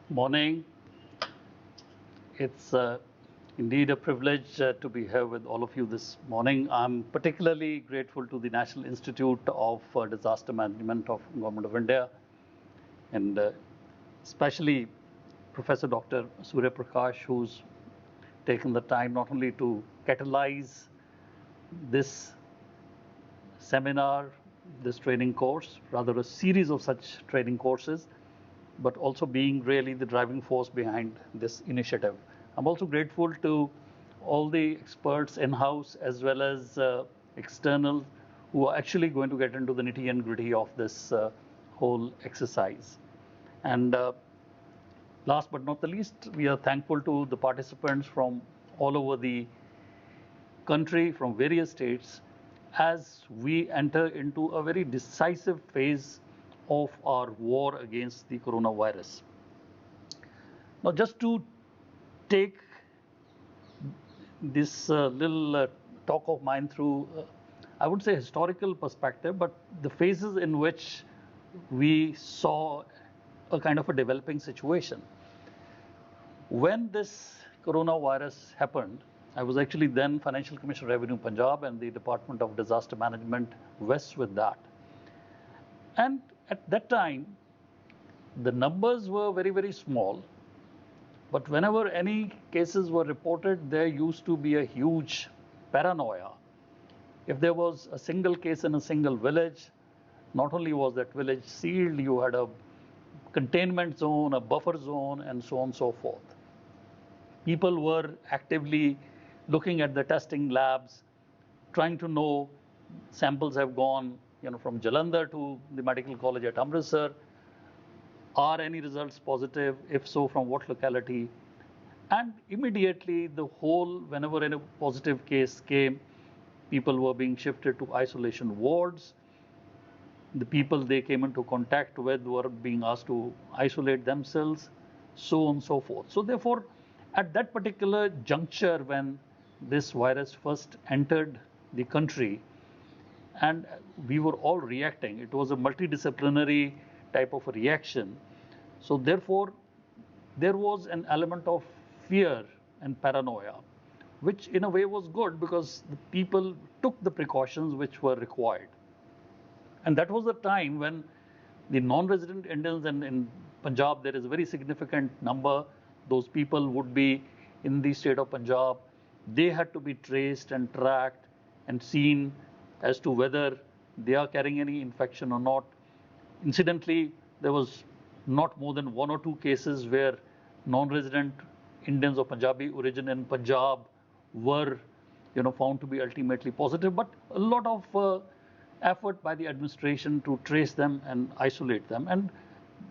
Morning. It's indeed a privilege to be here with all of you this morning. I'm particularly grateful to the National Institute of Disaster Management of Government of India and especially Professor Dr. Surya Prakash, who's taken the time not only to catalyze this seminar, this training course, rather a series of such training courses, but also being really the driving force behind this initiative. I'm also grateful to all the experts in-house as well as external who are actually going to get into the nitty and gritty of this whole exercise. And last but not the least, we are thankful to the participants from all over the country, from various states, as we enter into a very decisive phase of our war against the coronavirus. Now, just to take this little talk of mine through, I would say, historical perspective, but the phases in which we saw a kind of a developing situation. When this coronavirus happened, I was actually then Financial Commissioner Revenue Punjab and the Department of Disaster Management West with that. And at that time, the numbers were very, very small. But whenever any cases were reported, there used to be a huge paranoia. If there was a single case in a single village, not only was that village sealed, you had a containment zone, a buffer zone, and so on and so forth. People were actively looking at the testing labs, trying to know samples have gone, from Jalandhar to the Medical College at Amritsar. Are any results positive? If so, from what locality? And immediately the whole, whenever any positive case came, people were being shifted to isolation wards. The people they came into contact with were being asked to isolate themselves, so on and so forth. So therefore, at that particular juncture when this virus first entered the country, and we were all reacting, it was a multidisciplinary type of a reaction. So therefore, there was an element of fear and paranoia, which in a way was good because the people took the precautions which were required. And that was the time when the non-resident Indians, and in Punjab there is a very significant number, those people would be in the state of Punjab. They had to be traced and tracked and seen as to whether they are carrying any infection or not. Incidentally, there was not more than one or two cases where non-resident Indians of Punjabi origin in Punjab were, found to be ultimately positive. But a lot of effort by the administration to trace them and isolate them. And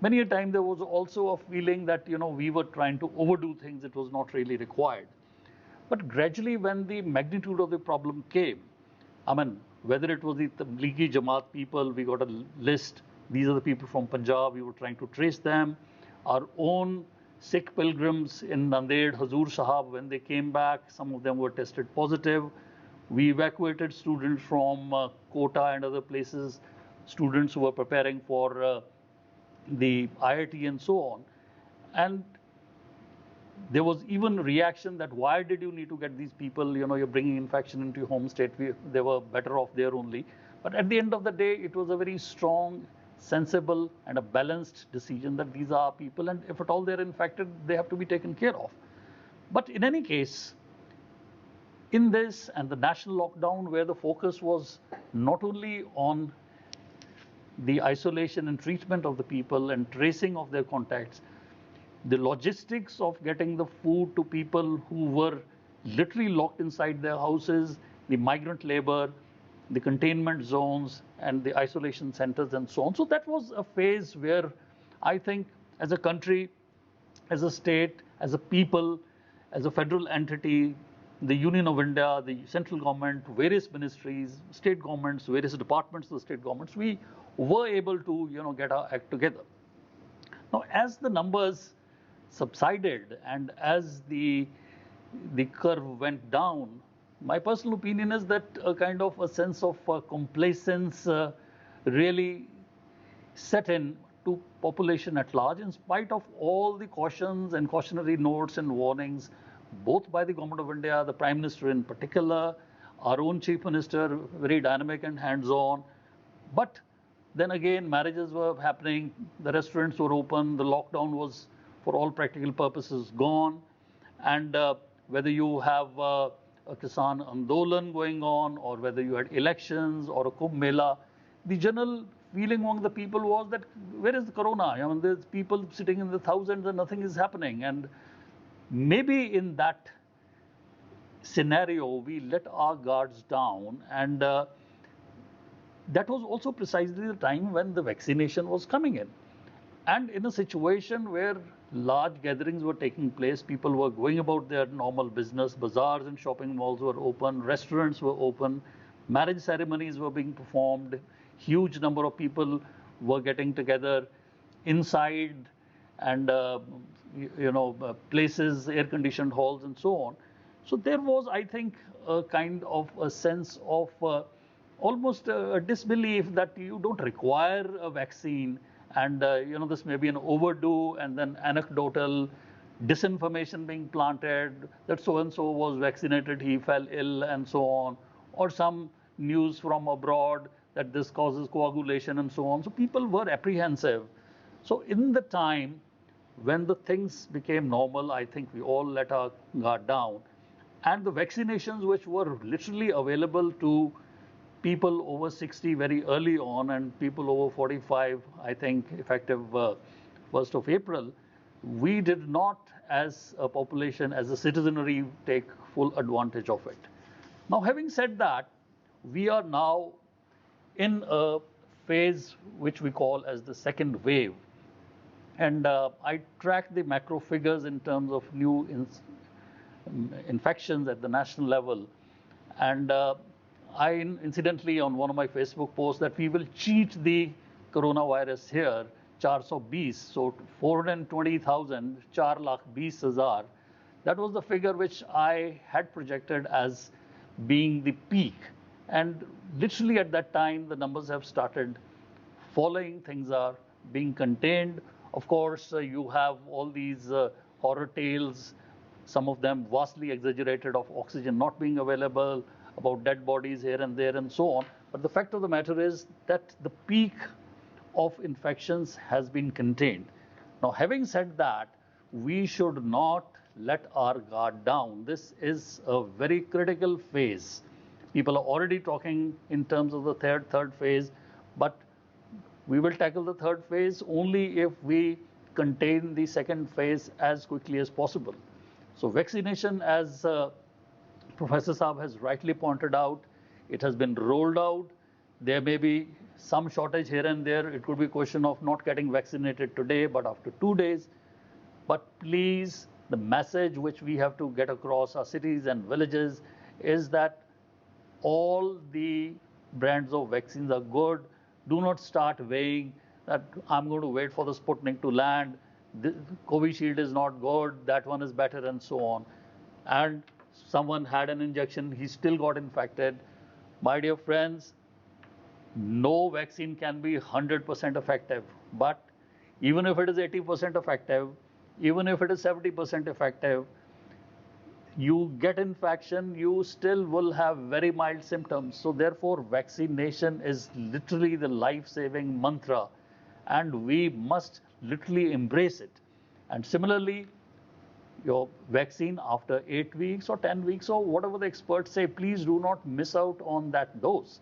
many a time there was also a feeling that, we were trying to overdo things. It was not really required. But gradually, when the magnitude of the problem came, whether it was the Tablighi Jamaat people, we got a list. These are the people from Punjab. We were trying to trace them. Our own Sikh pilgrims in Nanded, Hazur Sahab, when they came back, some of them were tested positive. We evacuated students from Kota and other places, students who were preparing for the IIT and so on. And there was even reaction that why did you need to get these people, you're bringing infection into your home state. They were better off there only. But at the end of the day, it was a very strong, sensible and a balanced decision that these are people, and if at all they're infected, they have to be taken care of. But in any case, in this and the national lockdown, where the focus was not only on the isolation and treatment of the people and tracing of their contacts, the logistics of getting the food to people who were literally locked inside their houses, the migrant labor, the containment zones, and the isolation centers, and so on. So that was a phase where I think, as a country, as a state, as a people, as a federal entity, the Union of India, the central government, various ministries, state governments, various departments of the state governments, we were able to, get our act together. Now, as the numbers subsided and as the curve went down, my personal opinion is that a kind of a sense of complacence really set in to population at large, in spite of all the cautions and cautionary notes and warnings, both by the government of India, the Prime Minister in particular, our own Chief Minister, very dynamic and hands-on. But then again, marriages were happening, the restaurants were open, the lockdown was, for all practical purposes, gone. And whether you have a Kisan Andolan going on, or whether you had elections or a Kumbh Mela, the general feeling among the people was that, where is the corona? I mean, there's people sitting in the thousands and nothing is happening. And maybe in that scenario, we let our guards down, and that was also precisely the time when the vaccination was coming in. And in a situation where large gatherings were taking place, people were going about their normal business, bazaars and shopping malls were open, restaurants were open, marriage ceremonies were being performed, huge number of people were getting together inside, and places, air-conditioned halls and so on. So there was, I think, a kind of a sense of almost a disbelief that you don't require a vaccine, and this may be an overdue, and then anecdotal disinformation being planted that so and so was vaccinated, he fell ill, and so on, or some news from abroad that this causes coagulation and so on. So people were apprehensive. So in the time when the things became normal, I think we all let our guard down, and the vaccinations which were literally available to people over 60 very early on, and people over 45, I think, effective 1st of April, we did not, as a population, as a citizenry, take full advantage of it. Now, having said that, we are now in a phase which we call as the second wave. And I track the macro figures in terms of new infections at the national level. And I incidentally, on one of my Facebook posts, that we will cheat the coronavirus here, 420, so 420,000, 4,20,000. That was the figure which I had projected as being the peak. And literally at that time, the numbers have started falling, things are being contained. Of course, you have all these horror tales, some of them vastly exaggerated, of oxygen not being available, about dead bodies here and there and so on. But the fact of the matter is that the peak of infections has been contained. Now, having said that, we should not let our guard down. This is a very critical phase. People are already talking in terms of the third phase, but we will tackle the third phase only if we contain the second phase as quickly as possible. So vaccination, as Professor Saab has rightly pointed out, it has been rolled out. There may be some shortage here and there. It could be a question of not getting vaccinated today, but after 2 days. But please, the message which we have to get across our cities and villages is that all the brands of vaccines are good. Do not start weighing that I'm going to wait for the Sputnik to land. The Covishield is not good, that one is better, and so on. And someone had an injection, he still got infected. My dear friends, no vaccine can be 100% effective. But even if it is 80% effective, even if it is 70% effective, you get infection, you still will have very mild symptoms. So therefore, vaccination is literally the life-saving mantra, and we must literally embrace it. And similarly, your vaccine after 8 weeks or 10 weeks or whatever the experts say, please do not miss out on that dose.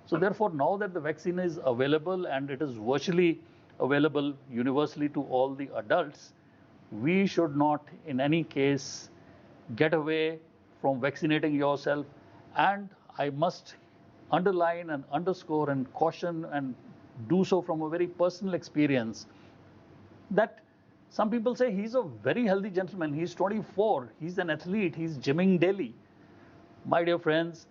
So therefore, now that the vaccine is available and it is virtually available universally to all the adults, we should not in any case get away from vaccinating yourself. And I must underline and underscore and caution and do so from a very personal experience that some people say he's a very healthy gentleman, he's 24, he's an athlete, he's gymming daily. My dear friends,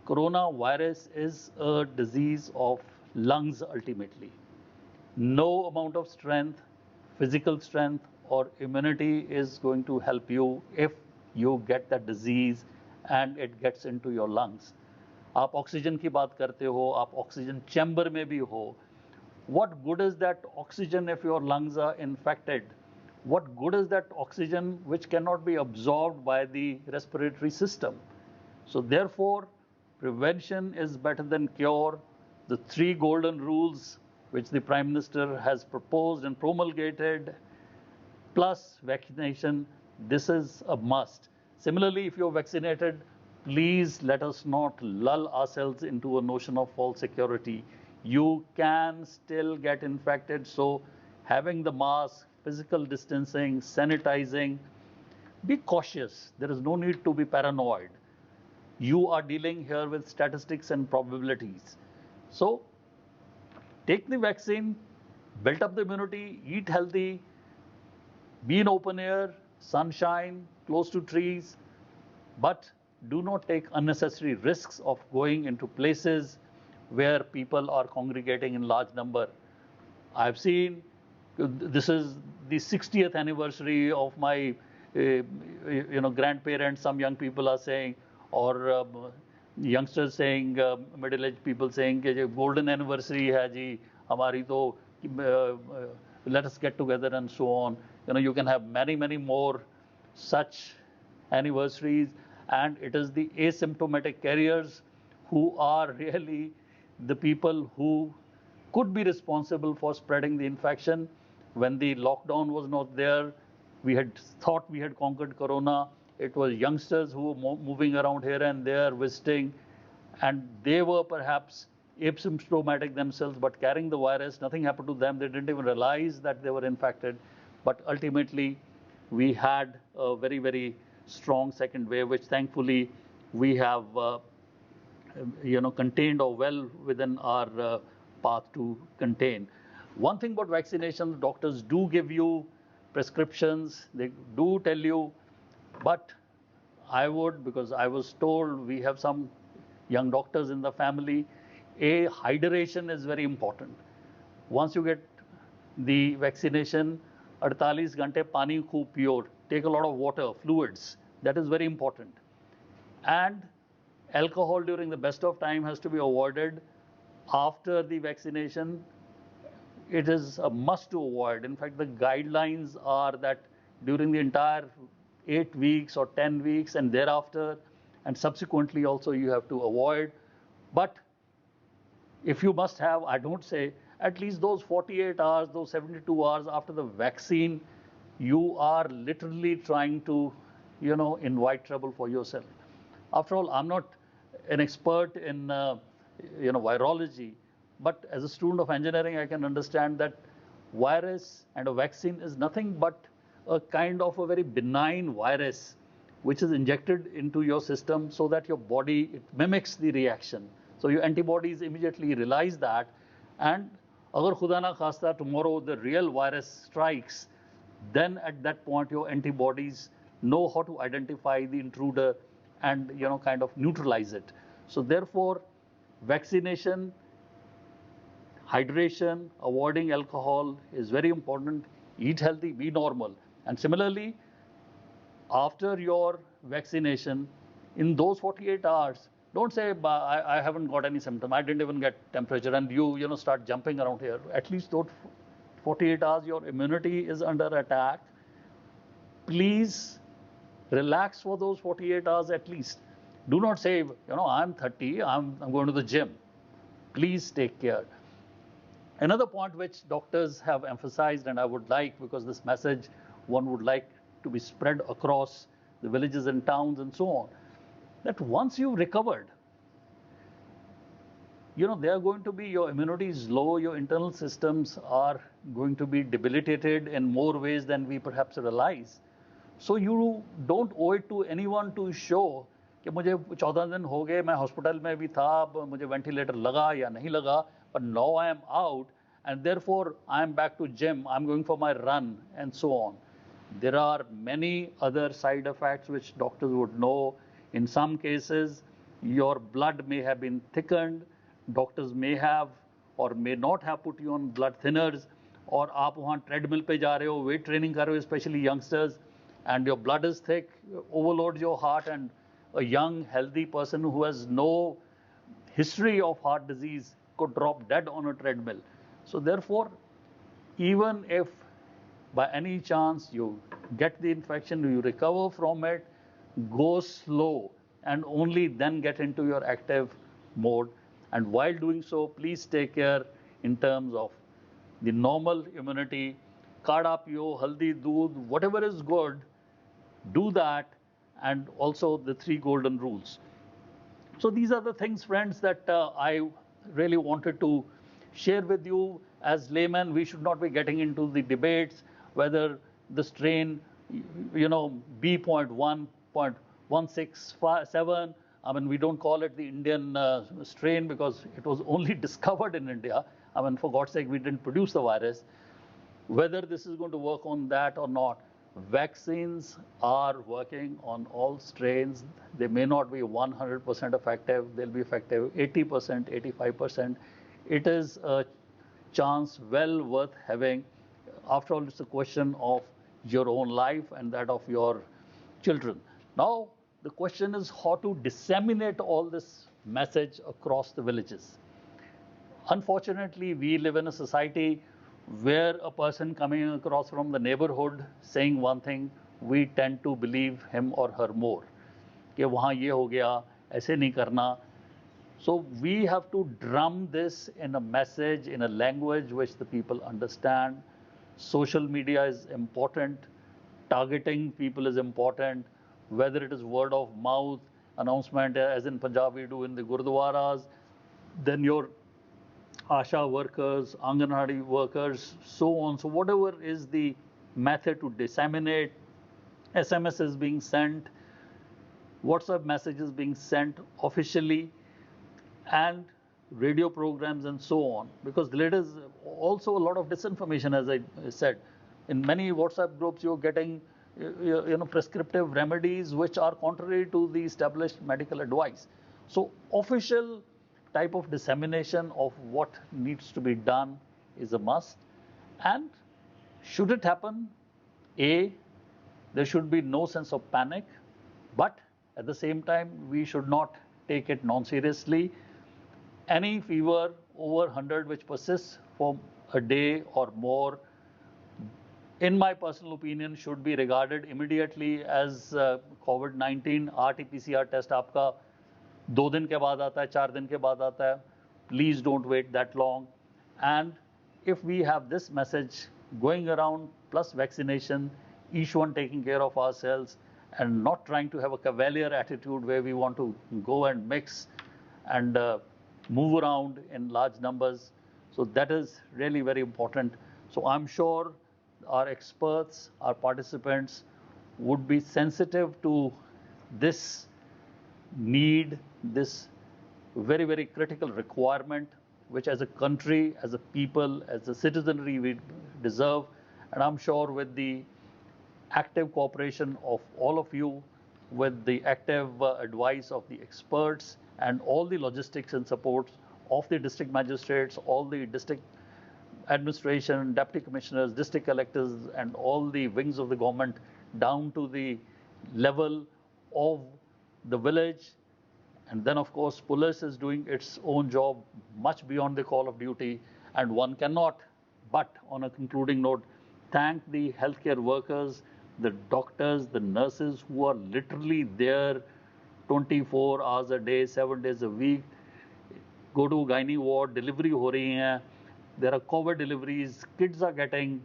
coronavirus is a disease of lungs ultimately. No amount of strength, physical strength or immunity is going to help you if you get that disease and it gets into your lungs. आप oxygen की बात करते हो, आप oxygen chamber में भी हो, What good is that oxygen if your lungs are infected? What good is that oxygen which cannot be absorbed by the respiratory system? So therefore, prevention is better than cure. The three golden rules which the Prime Minister has proposed and promulgated, plus vaccination, this is a must. Similarly, if you're vaccinated, please let us not lull ourselves into a notion of false security. You can still get infected, so having the mask, physical distancing, sanitizing, be cautious. There is no need to be paranoid. You are dealing here with statistics and probabilities. So take the vaccine, build up the immunity, eat healthy, be in open air, sunshine, close to trees, but do not take unnecessary risks of going into places where people are congregating in large number. I've seen, this is the 60th anniversary of my grandparents. Some young people are saying, or youngsters saying, middle-aged people saying कि golden anniversary है जी हमारी तो let us get together and so on. You can have many more such anniversaries, and it is the asymptomatic carriers who are really the people who could be responsible for spreading the infection. When the lockdown was not there, we had thought we had conquered corona. It was youngsters who were moving around here and there, visiting, and they were perhaps asymptomatic themselves but carrying the virus. Nothing happened to them. They didn't even realize that they were infected. But ultimately, we had a very strong second wave, which thankfully we have contained or well within our path to contain. One thing about vaccination, doctors do give you prescriptions, they do tell you, but I would, because I was told, we have some young doctors in the family, hydration is very important. Once you get the vaccination, 48 घंटे पानी खूब पियो, take a lot of water, fluids, that is very important. And alcohol during the best of time has to be avoided. After the vaccination, it is a must to avoid. In fact, the guidelines are that during the entire 8 weeks or 10 weeks and thereafter, and subsequently also, you have to avoid. But if you must have, I don't say, at least those 48 hours, those 72 hours after the vaccine, you are literally trying to, invite trouble for yourself. After all, I'm not an expert in, virology, but as a student of engineering, I can understand that virus and a vaccine is nothing but a kind of a very benign virus which is injected into your system so that your body, it mimics the reaction. So your antibodies immediately realize that, and agar khuda na khasta tomorrow the real virus strikes, then at that point your antibodies know how to identify the intruder and kind of neutralize it. So therefore, vaccination, hydration, avoiding alcohol is very important. Eat healthy, be normal. And similarly, after your vaccination, in those 48 hours, don't say, I haven't got any symptom, I didn't even get temperature, and you start jumping around here. At least those 48 hours, your immunity is under attack. Please relax for those 48 hours at least. Do not say, I'm 30, I'm going to the gym. Please take care. Another point which doctors have emphasized, and I would like, because this message one would like to be spread across the villages and towns and so on, that once you've recovered, they are going to be, your immunity is low, your internal systems are going to be debilitated in more ways than we perhaps realize. So you don't owe it to anyone to show कि मुझे 14 दिन हो गए, मैं hospital में भी था, मुझे वेंटिलेटर लगा या नहीं लगा, but now I am out and therefore I am back to gym, I am going for my run and so on. There are many other side effects which doctors would know. In some cases, your blood may have been thickened, doctors may have or may not have put you on blood thinners, और आप वहाँ treadmill पे जा रहे हो, weight training कर रहे हो, especially youngsters, and your blood is thick, overloads your heart, and a young, healthy person who has no history of heart disease could drop dead on a treadmill. So therefore, even if by any chance you get the infection, you recover from it, go slow and only then get into your active mode. And while doing so, please take care in terms of the normal immunity, kada piyo, haldi, doodh, whatever is good, do that, and also the three golden rules. So these are the things, friends, that I really wanted to share with you. As laymen, we should not be getting into the debates whether the strain, B.1.1.167. I mean, we don't call it the Indian strain because it was only discovered in India. I mean, for God's sake, we didn't produce the virus. Whether this is going to work on that or not, vaccines are working on all strains. They may not be 100% effective, they'll be effective 80%, 85%. It is a chance well worth having. After all, it's a question of your own life and that of your children. Now, the question is how to disseminate all this message across the villages. Unfortunately, we live in a society where a person coming across from the neighborhood saying one thing, we tend to believe him or her more. कि वहाँ ये हो गया, ऐसे नहीं करना. So we have to drum this in a message, in a language which the people understand. Social media is important. Targeting people is important. Whether it is word of mouth, announcement, as in Punjab we do in the Gurdwaras, then your Asha workers, Anganwadi workers, so on. So whatever is the method to disseminate, SMS is being sent, WhatsApp messages being sent officially, and radio programs and so on. Because there is also a lot of disinformation, as I said. In many WhatsApp groups, you're getting prescriptive remedies which are contrary to the established medical advice. So official type of dissemination of what needs to be done is a must. And should it happen, A, there should be no sense of panic, but at the same time, we should not take it non-seriously. Any fever over 100 which persists for a day or more, in my personal opinion, should be regarded immediately as COVID-19. RT-PCR test आपका 2 दिन के बाद आता है, 4 दिन के बाद आता है. Please don't wait that long. And if we have this message going around plus vaccination, each one taking care of ourselves and not trying to have a cavalier attitude where we want to go and mix and move around in large numbers. So that is really very important. So I'm sure our experts, our participants would be sensitive to this need, this very, very critical requirement, which as a country, as a people, as a citizenry we deserve. And I'm sure with the active cooperation of all of you, with the active advice of the experts and all the logistics and support of the district magistrates, all the district administration, deputy commissioners, district collectors, and all the wings of the government down to the level of the village. And then, of course, police is doing its own job much beyond the call of duty. And one cannot but, on a concluding note, thank the healthcare workers, the doctors, the nurses who are literally there 24 hours a day, 7 days a week. Go to gynae ward, delivery ho rahi hai. There are COVID deliveries, kids are getting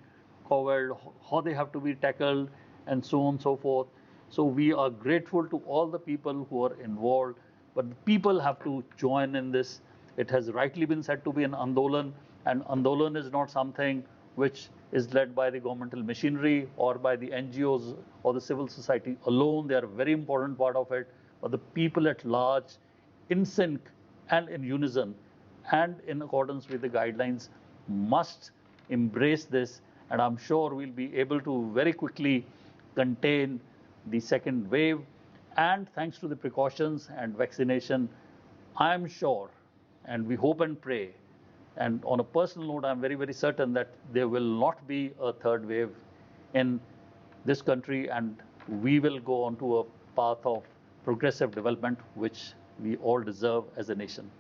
COVID, how they have to be tackled, and so on and so forth. So we are grateful to all the people who are involved, but the people have to join in this. It has rightly been said to be an Andolan, and Andolan is not something which is led by the governmental machinery or by the NGOs or the civil society alone. They are a very important part of it, but the people at large, in sync and in unison and in accordance with the guidelines, must embrace this. And I'm sure we'll be able to very quickly contain the second wave. And thanks to the precautions and vaccination, I'm sure, and we hope and pray, and on a personal note, I'm very, very certain that there will not be a third wave in this country, and we will go onto a path of progressive development, which we all deserve as a nation.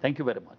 Thank you very much.